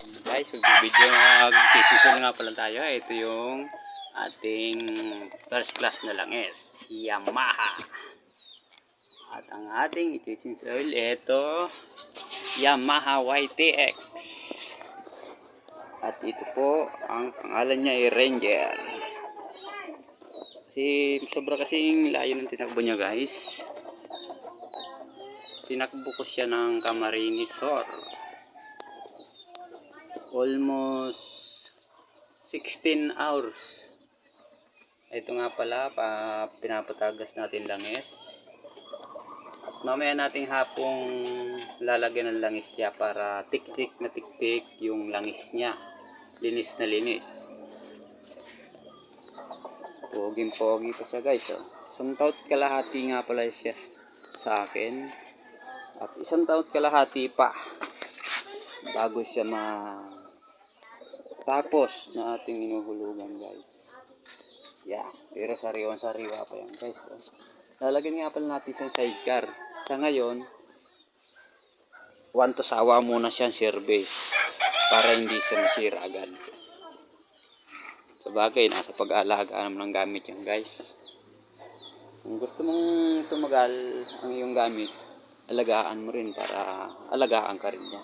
Guys, mag-session nga pala tayo. Ito yung ating first class na langis, Yamaha. At ang ating i-change oil, ito Yamaha YTX. At ito po, ang pangalan niya ay Ranger. Kasi sobra kasing layo ng tinakbo niya, guys. Tinakbo ko siya ng Camarines Sur. Almost 16 hours. Ito nga pala, pinapatagas natin langis. At mamaya nating hapong lalagyan ng langis siya para tik-tik na tik-tik yung langis niya. Linis na linis. Poging-pogi pa siya, guys. Isang taon kalahati nga pala siya sa akin. At isang taon kalahati pa bago siya tapos na ating inuhulugan, guys. Yeah, pero sariwa pa yan, guys. Lalagyan nga pala natin sa sidecar. Sa ngayon, to sawa muna siyang service para hindi siya masira agad. Sa bagay, nasa pag-aalaga naman ng gamit yan, guys. Kung gusto mong tumagal ang iyong gamit, alagaan mo rin para alagaan ka rin niya.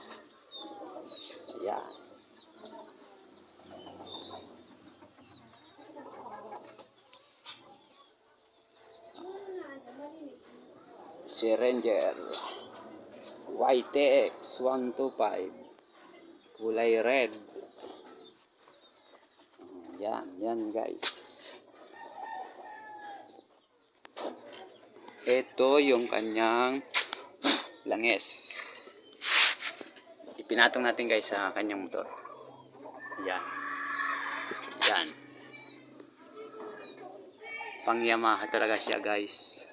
Ayan. Si Ranger YTX 125 kulay red. Yan guys. Ito yung kanyang langis. Ipinatong natin, guys, sa kanyang motor. Yan. Pang Yamaha talaga siya, guys.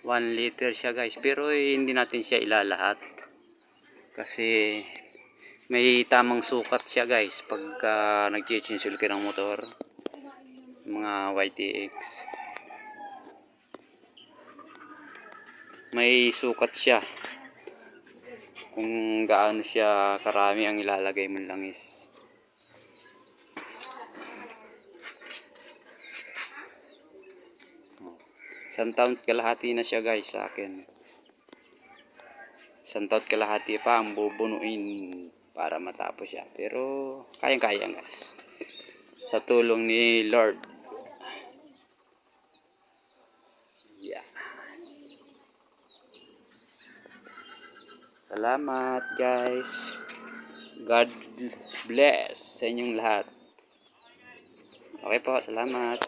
1 liter siya, guys, pero hindi natin siya ilalahat kasi may tamang sukat siya, guys, pagka nag-change ka ng motor, mga YTX may sukat siya kung gaano siya karami ang ilalagay mong langis. Isang taon kalahati na siya, guys, sa akin. Isang taon kalahati pa ang bubunuin para matapos siya. Pero kayang-kaya, guys. Sa tulong ni Lord. Yeah. Salamat, guys. God bless sa inyong lahat. Okay po, salamat.